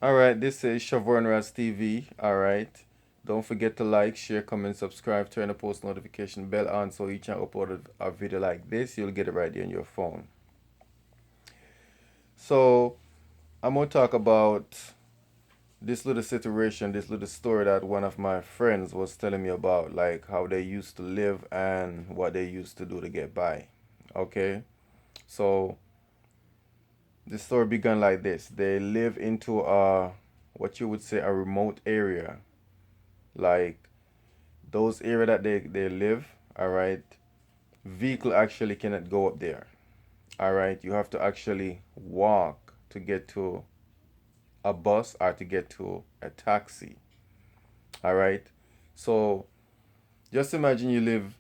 All right, this is Shavon Raz TV. All right. Don't forget to like, share, comment, subscribe, turn the post notification bell on so each time I upload a video like this, you'll get it right there on your phone. So, I'm going to talk about this little situation, this little story that one of my friends was telling me about, like how they used to live and what they used to do to get by. Okay? So, the story began like this. They live into what you would say a remote area, like those area that they live, all right, vehicle actually cannot go up there, all right. You have to actually walk to get to a bus or to get to a taxi, all right. So just imagine you live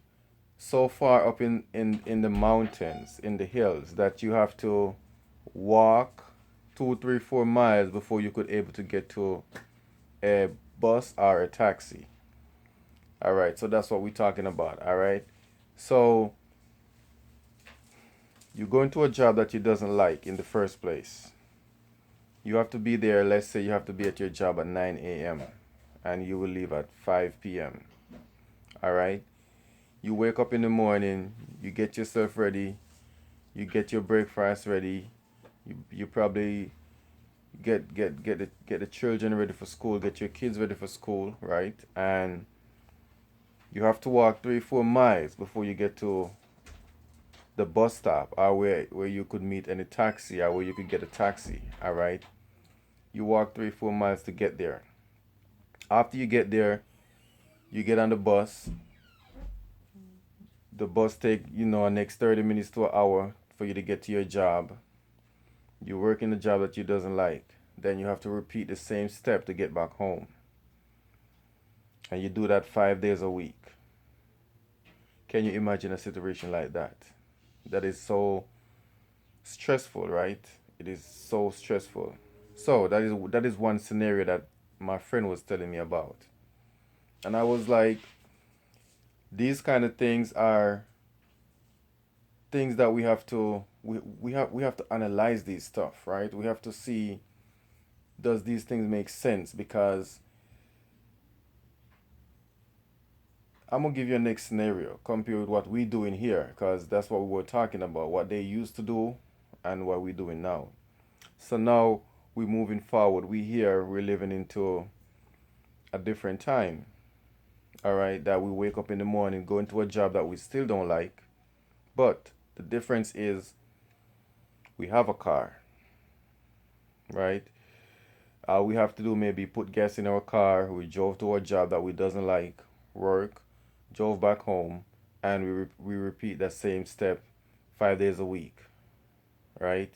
so far up in the mountains, in the hills, that you have to walk 2 3 4 miles before you could able to get to a bus or a taxi. All right, so that's what we're talking about. All right, so you go into a job that you doesn't like in the first place. You have to be there. Let's say you have to be at your job at 9 a.m. and you will leave at 5 p.m. All right. You wake up in the morning. You get yourself ready. You get your breakfast ready. You probably get the children ready for school. Get your kids ready for school, right? And you have to walk 3 4 miles before you get to the bus stop or where you could meet any taxi or where you could get a taxi. All right. You walk 3 4 miles to get there. After you get there, you get on the bus. The bus take a next 30 minutes to an hour for you to get to your job. You work in a job that you doesn't like. Then you have to repeat the same step to get back home. And you do that 5 days a week. Can you imagine a situation like that? That is so stressful, right? It is so stressful. So that is one scenario that my friend was telling me about. And I was like, these kind of things are things that we have to analyze these stuff, right? We have to see, does these things make sense? Because I'm gonna give you a next scenario compare with what we doing here, because that's what we were talking about, what they used to do and what we're doing now. So now we're moving forward. We're living into a different time. All right, that we wake up in the morning, go into a job that we still don't like, but the difference is we have a car, right? All we have to do maybe put gas in our car. We drove to a job that we doesn't like, work, drove back home, and we repeat that same step 5 days a week, right?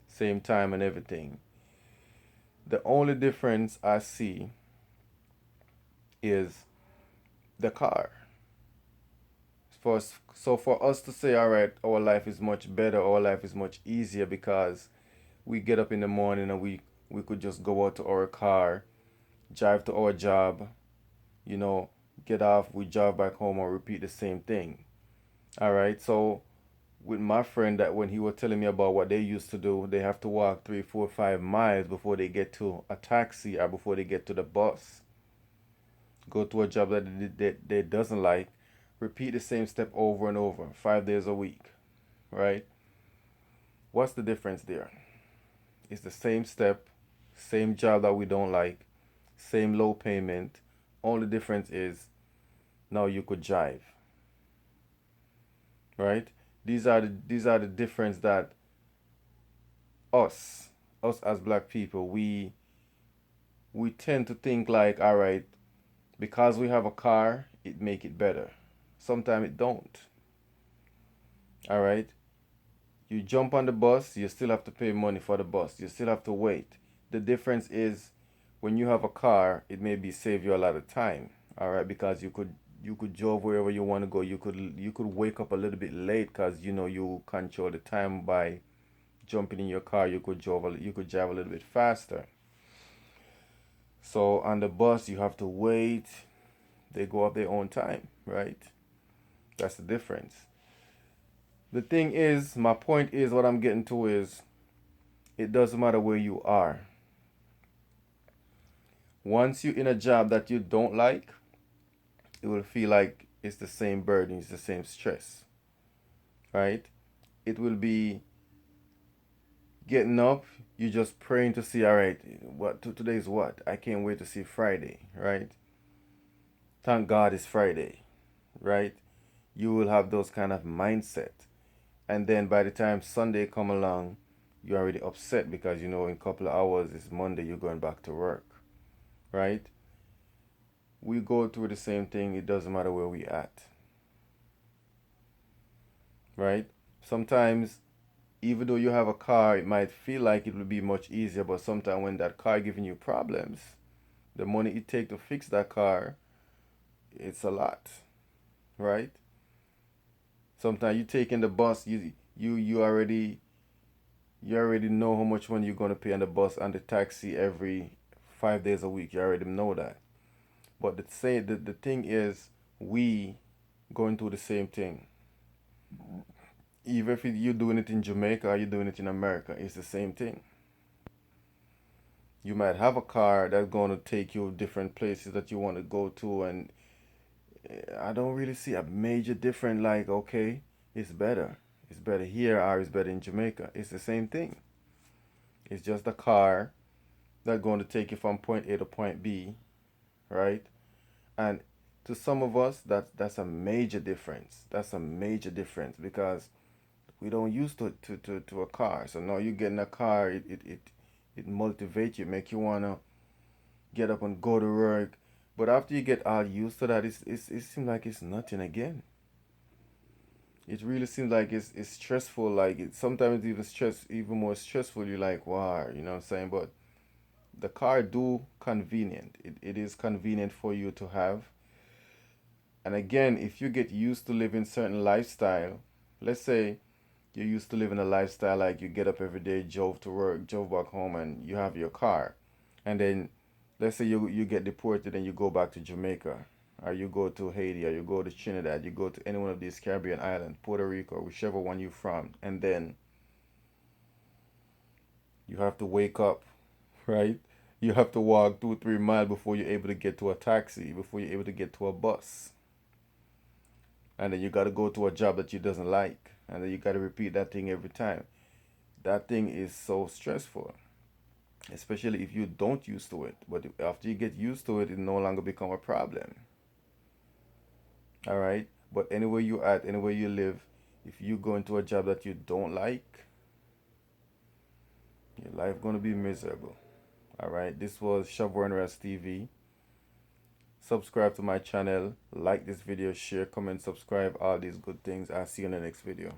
Same time and everything. The only difference I see is the car. For us to say, all right, our life is much better, our life is much easier because we get up in the morning and we could just go out to our car, drive to our job, you know, get off, we drive back home or repeat the same thing. All right. So with my friend, that when he was telling me about what they used to do, they have to walk 3 4 5 miles before they get to a taxi or before they get to the bus. Go to a job that they doesn't like, repeat the same step over and over, 5 days a week, right? What's the difference there? It's the same step, same job that we don't like, same low payment. Only difference is now you could drive, right? These are the difference that us us as black people, we tend to think like, all right, because we have a car, it make it better. Sometimes it don't. All right, you jump on the bus, you still have to pay money for the bus, you still have to wait. The difference is when you have a car, it maybe save you a lot of time, all right, because you could drive wherever you want to go. You could wake up a little bit late because you control the time by jumping in your car. You could drive a little bit faster. So on the bus, you have to wait. They go up their own time, right? That's the difference. The thing is, my point is, what I'm getting to is, it doesn't matter where you are. Once you're in a job that you don't like, it will feel like it's the same burden, it's the same stress, right? It will be getting up, you just praying to see, all right, today's what? I can't wait to see Friday, right? Thank God it's Friday, right? You will have those kind of mindset. And then by the time Sunday come along, you're already upset because you know in a couple of hours it's Monday, you're going back to work, right? We go through the same thing, it doesn't matter where we at, right? Sometimes even though you have a car, it might feel like it would be much easier, but sometimes when that car giving you problems, the money it take to fix that car, it's a lot, right? Sometimes you take in the bus, you already know how much money you're gonna pay on the bus and the taxi every 5 days a week. You already know that. But the thing is, we going through the same thing. Even if you're doing it in Jamaica or you're doing it in America, it's the same thing. You might have a car that's going to take you different places that you want to go to, and I don't really see a major difference. Like, okay, it's better here or it's better in Jamaica. It's the same thing. It's just a car that's going to take you from point A to point B, right? And to some of us, that's a major difference. That's a major difference because we don't used to a car. So now you get in a car, it motivates you, make you wanna get up and go to work. But after you get all used to that, it seems like it's nothing again. It really seems like it's stressful. Like it sometimes even more stressful. You're like, wow, you know what I'm saying? But the car do convenient. It is convenient for you to have. And again, if you get used to living certain lifestyle, let's say you're used to living a lifestyle like you get up every day, drove to work, drove back home, and you have your car. And then let's say you get deported and you go back to Jamaica, or you go to Haiti, or you go to Trinidad, you go to any one of these Caribbean islands, Puerto Rico, whichever one you're from, and then you have to wake up, right? You have to walk 2 3 miles before you're able to get to a taxi, before you're able to get to a bus. And then you got to go to a job that you doesn't like, and then you got to repeat that thing every time. That thing is so stressful, especially if you don't used to it. But after you get used to it, it no longer become a problem. All right. But anywhere you at, anywhere you live, if you go into a job that you don't like, your life gonna be miserable. All right. This was Shavon Ras TV. Subscribe to my channel, like this video, share, comment, subscribe, all these good things. I'll see you in the next video.